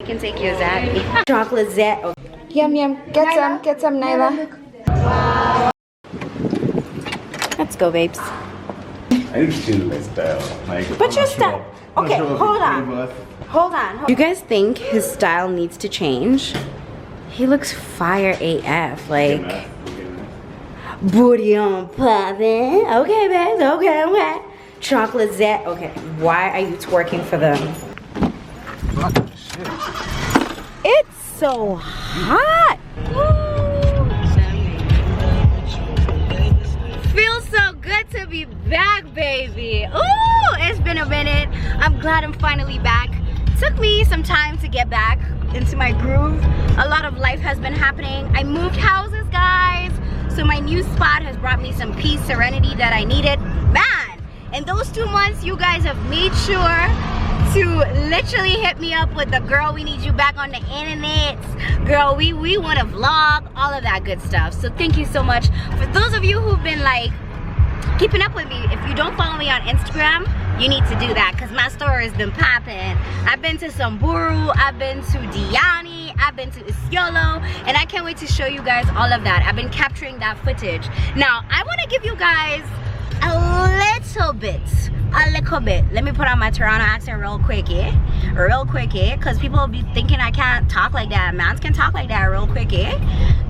You can take your Zaddy. Chocolate Zed. Okay. Yum yum. Get some, Nyla. Let's go, babes. I just choose my style. Like, But your style. Okay, hold on. Hold on. Do you guys think his style needs to change? He looks fire AF. Like, booty on poppin'. Okay, babes. Okay. Chocolate Zed. Okay. Why are you twerking for them? It's so hot. Feels so good to be back, baby. Ooh, it's been a minute. I'm glad I'm finally back. Took me some time to get back into my groove. A lot of life has been happening. I moved houses, guys. So my new spot has brought me some peace, serenity that I needed. Man, in those 2 months, you guys have made sure to literally hit me up with the girl, we need you back on the internet. Girl, we want to vlog, all of that good stuff. So thank you so much. For those of you who've been like keeping up with me, if you don't follow me on Instagram, you need to do that because my story has been popping. I've been to Samburu, I've been to Diani, I've been to Isiolo, and I can't wait to show you guys all of that. I've been capturing that footage. Now, I want to give you guys a little bit. Let me put on my Toronto accent real quick, because people will be thinking I can't talk like that. Mans can talk like that real quick,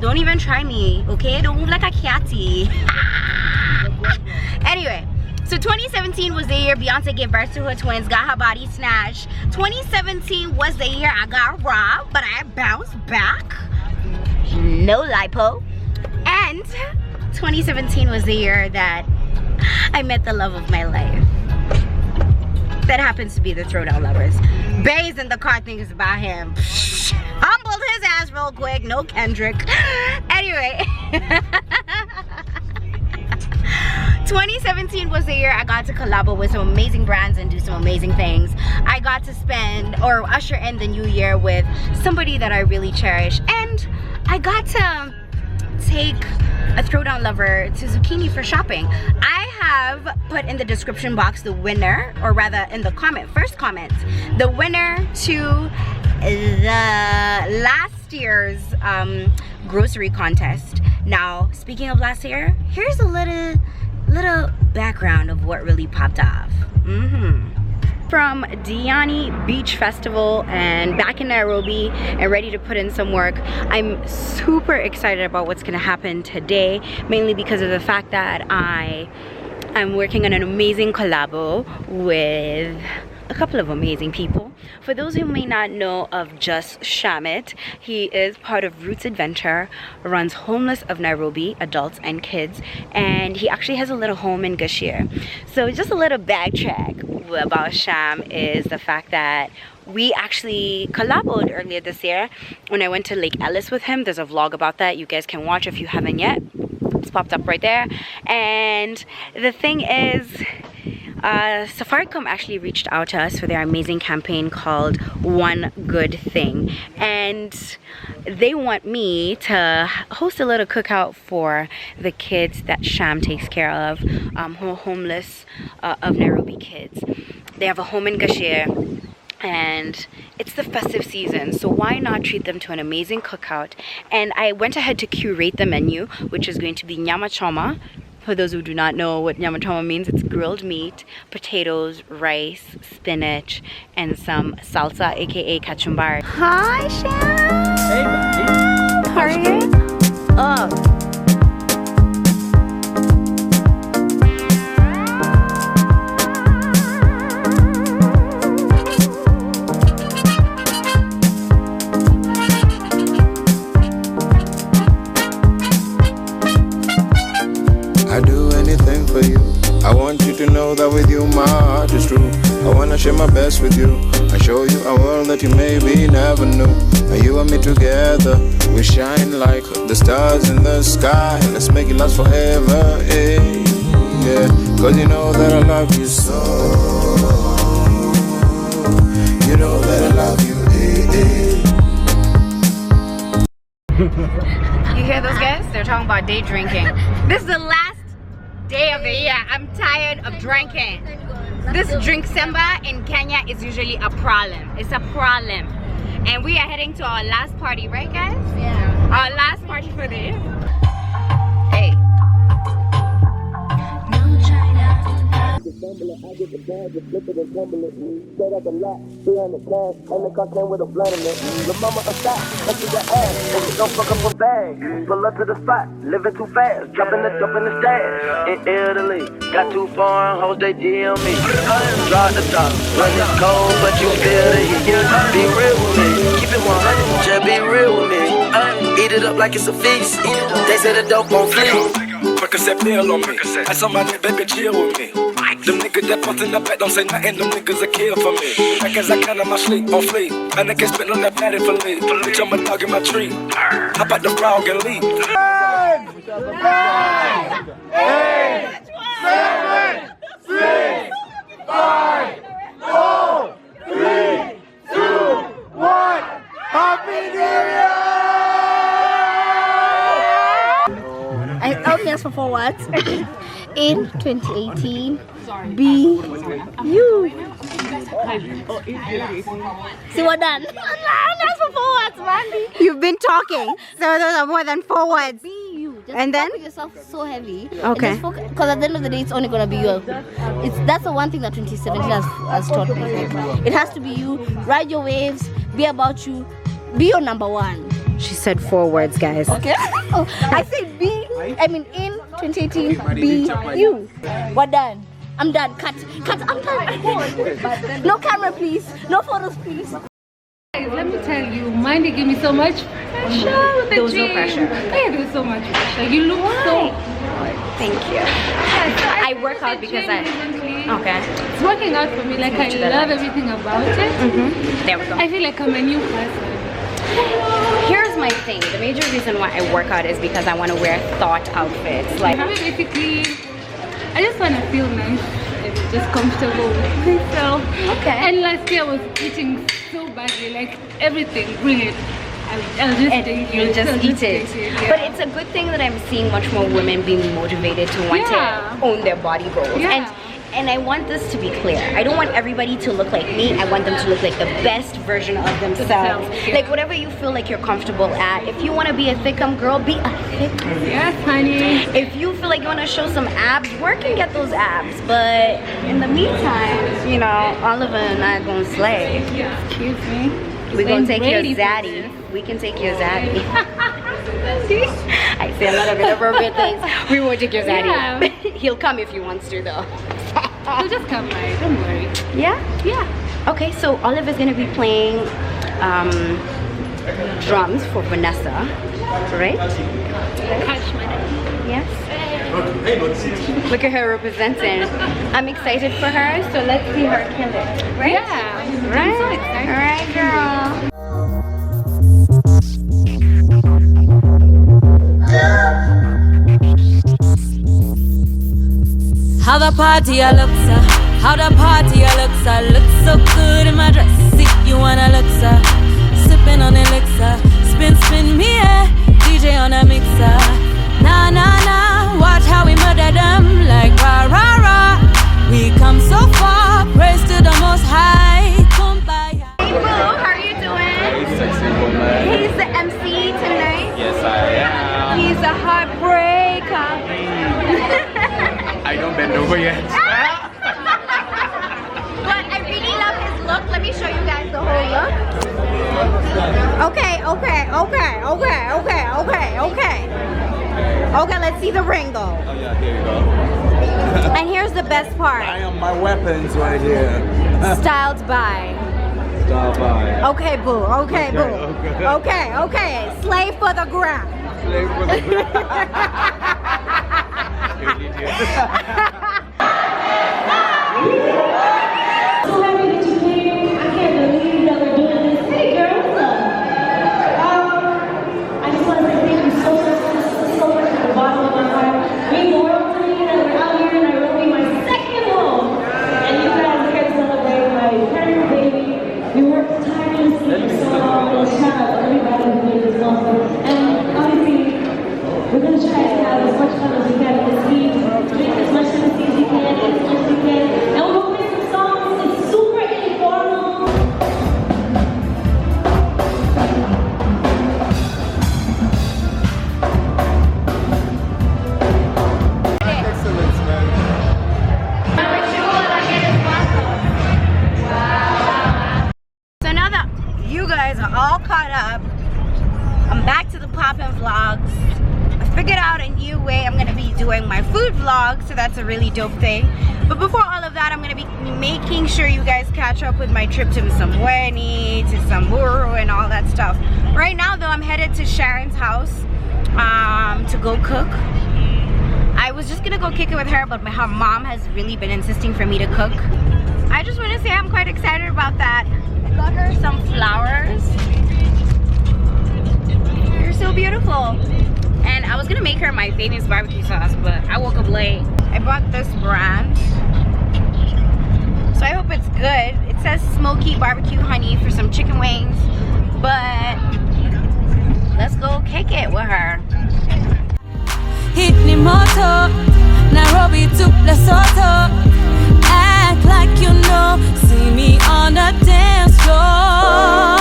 Don't even try me, okay? Don't move like a catty. Anyway, so 2017 was the year Beyonce gave birth to her twins, got her body snatched. 2017 was the year I got robbed, but I bounced back. No lipo. And 2017 was the year that I met the love of my life. That happens to be the Throwdown Lovers. Bae's in the car thinks about him. Humbled his ass real quick. No Kendrick. Anyway. 2017 was the year I got to collab with some amazing brands and do some amazing things. I got to spend or usher in the new year with somebody that I really cherish. And I got to take a Throwdown Lover to Zucchini for shopping. I have put in the description box the winner, or rather in the first comment, the winner to the last year's grocery contest. Now, speaking of last year, here's a little background of what really popped off. From Diani Beach Festival and back in Nairobi and ready to put in some work. I'm super excited about what's gonna happen today, mainly because of the fact that I'm working on an amazing collabo with a couple of amazing people. For those who may not know of Just Shamit, he is part of Roots Adventure, runs Homeless of Nairobi, adults and kids, and he actually has a little home in Gashir. So just a little backtrack about Sham is the fact that we actually collaborated earlier this year when I went to Lake Ellis with him. There's a vlog about that you guys can watch if you haven't yet. It's popped up right there. And the thing is, Safaricom actually reached out to us for their amazing campaign called One Good Thing, and they want me to host a little cookout for the kids that Sham takes care of, homeless of Nairobi kids. They have a home in Gashir and it's the festive season, so why not treat them to an amazing cookout? And I went ahead to curate the menu, which is going to be nyama choma. For those who do not know what nyama choma means, it's grilled meat, potatoes, rice, spinach, and some salsa, aka kachumbari. Hi, Sham! Hey, buddy. How are you? Oh. I want you to know that with you my heart is true. I wanna share my best with you. I show you a world that you maybe never knew. And you and me together, we shine like the stars in the sky. Let's make it last forever, eh? Yeah, cause you know that I love you so. You know that I love you, eh, eh. You hear those guys? They're talking about day drinking. This is the last day of the year. I'm tired of drinking. This drink semba in Kenya is usually a problem. It's a problem. And we are heading to our last party, right guys? Yeah. Our last party for the year. Hey. I get the bag, just flip it and tumble it. Straight up the lot, 300 cash, and the car came with a blunt in it. The mama a shot, that's your ass, and you don't fuck up a bag. Pull up to the spot, living too fast, dropping the stash. In Italy, got too foreign hoes, they DM me. Draw the top, run this cold, but you feel the heat. Be real with me, keep it 100, just be real with me. Eat it up like it's a feast, they say the dope won't flee. Percocet pill on me. I saw my nigga, baby, chill with me. Them niggas that post in the back don't say nothing. Them niggas a kill for me. Back as I count on my sleep on fleek. And I can spit on that patty for leave. Bitch, I'm a dog in my tree. Hop out the frog and leave. 10, 9, 8, 7, 6, 5, 4, 3, 2, 1. Happy New Year! I only asked for 4 words. In 2018, be you. See what done? That's for 4 words, Mandi. You've been talking, so those are more than 4 words. Be you. Just And then? don't put yourself so heavy. Okay. Because at the end of the day, it's only gonna be you. That's the one thing that 2017 has taught me. It has to be you. Ride your waves. Be about you. Be your number one. She said 4 words, guys. Okay. Oh, I said in 2018, be you. We're done. I'm done. Cut. I'm done. No camera, please. No photos, please. Let me tell you, Mandi gave me so much pressure with the There was no gym. pressure. Yeah, there was so much pressure. You look so. Thank you. I work out because Okay. It's working out for me. Like I love everything about it. There we go. I feel like I'm a new person. Here's my thing. The major reason why I work out is because I want to wear thought outfits. Like, Basically, I just want to feel nice and just comfortable with myself. Okay. And last year I was eating so badly, like everything, bring it. I'll just take you'll it. just I'll eat it. take yeah. But it's a good thing that I'm seeing much more women being motivated to want Yeah. to own their body goals. Yeah. And I want this to be clear. I don't want everybody to look like me. I want them to look like the best version of themselves. Yeah. Like whatever you feel like you're comfortable at. If you want to be a thickum girl, be a thickum. Yes, honey. If you feel like you want to show some abs, work and get those abs. But in the meantime, you know, Oliver and I are going to slay. Excuse me. We're going to take your Ready for zaddy. We can take your zaddy. I say a lot of inappropriate things. We won't take your zaddy. Yeah. He'll come if he wants to though. So just come by, don't worry. Yeah? Yeah. Okay, so Oliver's going to be playing drums for Vanessa, right? Catch my Yes? Look at her representing. I'm excited for her, so let's see her kill it. Right? Yeah. Right? I'm so excited. Alright, girl. How the party I look, sir. How the party I look, sir. Look so good in my dress. See you wanna look, sir. Sipping on elixir. Spin, spin me, yeah. DJ on a mixer. Nah, nah, nah. Watch how we murder them like rah, rah, rah. We come so far. Praise to the Most High. Kumbaya. Hey Boo, how are you doing? Hey, sexy woman. He's the MC tonight. Yes, I am. He's a heartbreaker. I don't bend over yet. But I really love his look. Let me show you guys the whole look. Okay. Okay, let's see the ring go. Oh yeah, here you go. And here's the best part. I am my weapons right here. Styled by. Stop by. Okay, Boo. Okay, Boo. Okay. Slave for the gram. Slave for the So happy that you came. I can't believe that we're doing this. Hey girl, what's up? I just want to say thank you so much from the bottom of my heart. Being loyal to me, that we're out here in Nairobi, my second home. And you guys are here to celebrate my parents' baby. We worked tirelessly for so long. And shout out to everybody who made this possible. And obviously, we're going to try to have as much fun as we can with this week. Drink as much Hennessy as guys are all caught up. I'm back to the poppin' vlogs. I figured out a new way I'm gonna be doing my food vlog, so that's a really dope thing. But before all of that, I'm gonna be making sure you guys catch up with my trip to Msamweni, to Samburu, and all that stuff. Right now though, I'm headed to Sharon's house to go cook. I was just gonna go kick it with her, but her mom has really been insisting for me to cook. I just want to say I'm quite excited about that. I got her some flowers. They're so beautiful. And I was gonna make her my famous barbecue sauce, but I woke up late. I bought this brand, so I hope it's good. It says smoky barbecue honey for some chicken wings, but let's go kick it with her. Hit the motor, Nairobi to Lesotho. Act like you know, see me on the dance floor.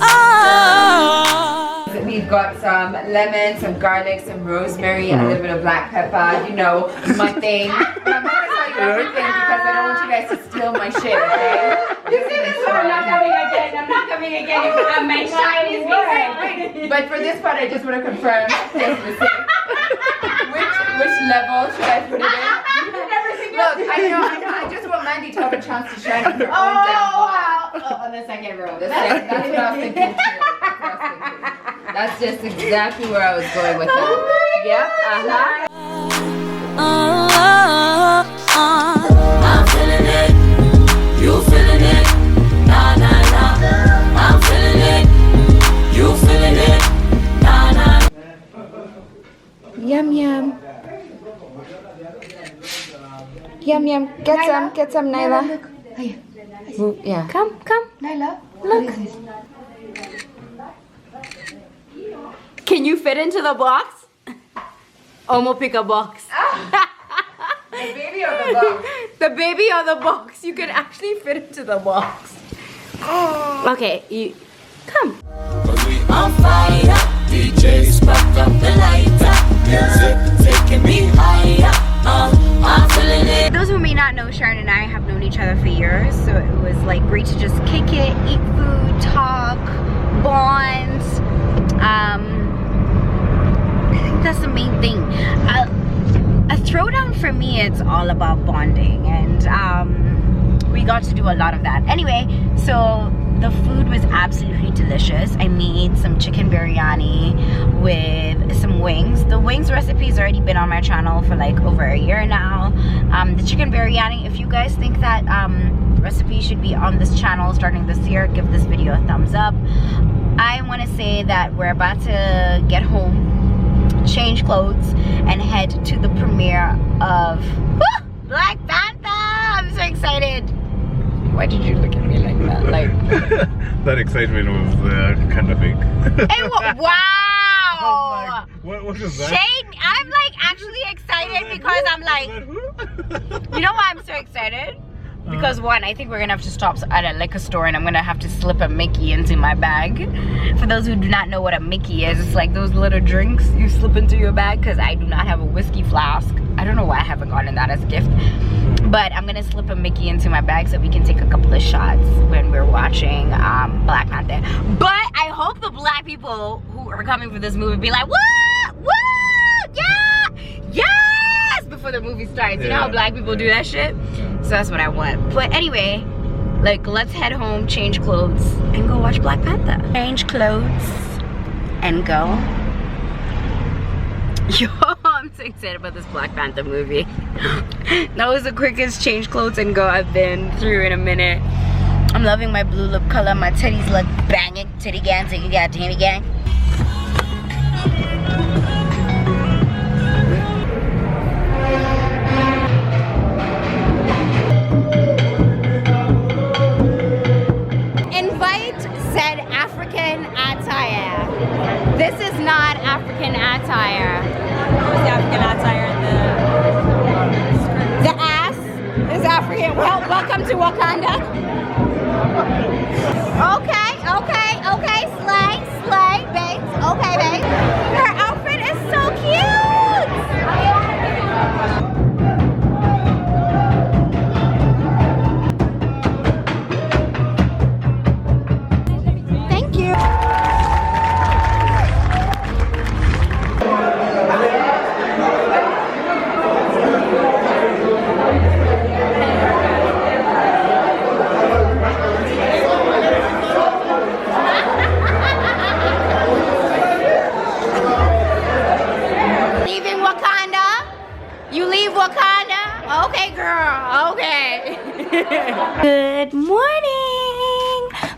Oh. We've got some lemon, some garlic, some rosemary, a little bit of black pepper. You know, my thing. My mom is like everything because I don't want you guys to steal my shit, okay? You see this one? I'm not coming again. I'm not coming again. My shine is good. But for this part, I just want to confirm which level should I put it in? Look, I know. I just want Mandi to have a chance to shine on her own downfall. Oh, on the second row. That's what I was thinking too. That's just exactly where I was going with that. Yep, I'm feeling it, you feeling it, nah nah nah. I'm feeling it, you feeling it, nah nah. Yum yum. Yum yum. Get some, Nyla. Yeah. Come, Nyla. Look. Can you fit into the box? Omo pick a box. The baby or the box? The baby or the box. You can actually fit into the box. Okay, you come. Cause we on fire, DJ spark up the lighter, music taking me higher, I'm feeling it. Those who may not know, Sharon and I have known each other for years, so it was like great to just kick it, eat food, talk, bond. I think that's the main thing. A throwdown for me, it's all about bonding, and we got to do a lot of that. Anyway, so the food was absolutely delicious. I made some chicken biryani with some wings. The wings recipe's already been on my channel for like over a year now. The chicken biryani, if you guys think that recipe should be on this channel starting this year, give this video a thumbs up. I want to say that we're about to get home, change clothes, and head to the premiere of Black Panther. I'm so excited. Why did you look at me like that? Like that excitement was kind of fake. Wow! What is that? Shade, I'm like actually excited because I'm like, you know why I'm so excited? Because one, I think we're gonna have to stop at a liquor store and I'm gonna have to slip a Mickey into my bag. For those who do not know what a Mickey is, it's like those little drinks you slip into your bag, because I do not have a whiskey flask. I don't know why I haven't gotten that as a gift. But I'm gonna slip a Mickey into my bag so we can take a couple of shots when we're watching Black Panther. But I hope the black people who are coming for this movie be like, what? What? Yeah! Yes! Before the movie starts. You know how black people do that shit? So that's what I want. But anyway, like, let's head home, change clothes, and go watch Black Panther. Change clothes and go. Yo, I'm so excited about this Black Panther movie. That was the quickest change clothes and go I've been through in a minute. I'm loving my blue lip color. My titties look banging. Titty gang, titty gang, titty gang. Invite said African attire. This is not African attire. What's the African attire in The ass is African. Well, welcome to Wakanda. Okay, slay, babes. Okay, babe. Her outfit is so cute.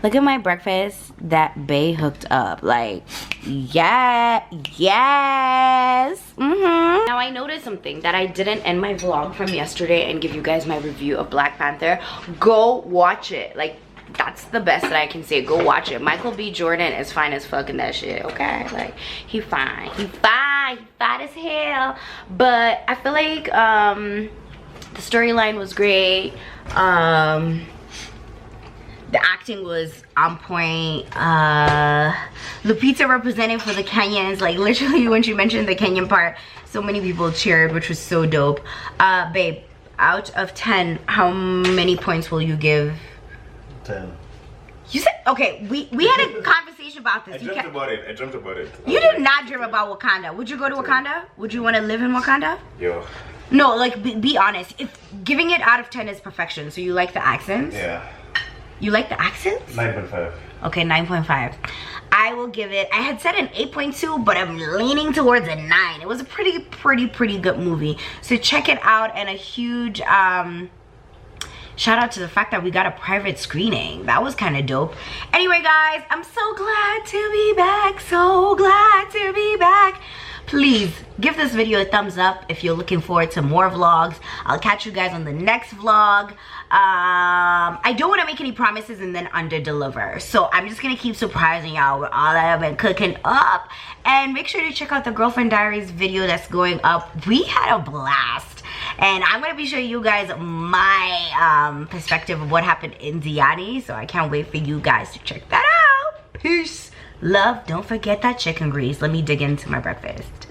Look at my breakfast that Bae hooked up. Like, yeah, yes. Now I noticed something that I didn't end my vlog from yesterday and give you guys my review of Black Panther. Go watch it. Like, that's the best that I can say. Go watch it. Michael B. Jordan is fine as fuck in that shit, okay? Like, he fine. He fine as hell. But I feel like the storyline was great. The acting was on point. Lupita representing for the Kenyans. Like, literally when she mentioned the Kenyan part, so many people cheered, which was so dope. Babe, out of 10, how many points will you give? 10. You said, okay, we had a conversation about this. I dreamt about it. You did not dream about Wakanda. Would you go to Wakanda? Would you want to live in Wakanda? Yo. No, like, be honest. If giving it out of 10 is perfection, so you like the accents? Yeah. You like the accents? 9.5. Okay, 9.5. I will give it, I had said an 8.2, but I'm leaning towards a 9. It was a pretty good movie. So check it out, and a huge shout out to the fact that we got a private screening. That was kind of dope. Anyway, guys, I'm so glad to be back. So glad to be back. Please give this video a thumbs up if you're looking forward to more vlogs. I'll catch you guys on the next vlog. I don't want to make any promises and then under deliver, so I'm just gonna keep surprising y'all with all that I've been cooking up. And make sure to check out the Girlfriend Diaries video that's going up. We had a blast, and I'm gonna be showing you guys my perspective of what happened in Diani, so I can't wait for you guys to check that out. Peace, love. Don't forget that chicken grease. Let me dig into my breakfast.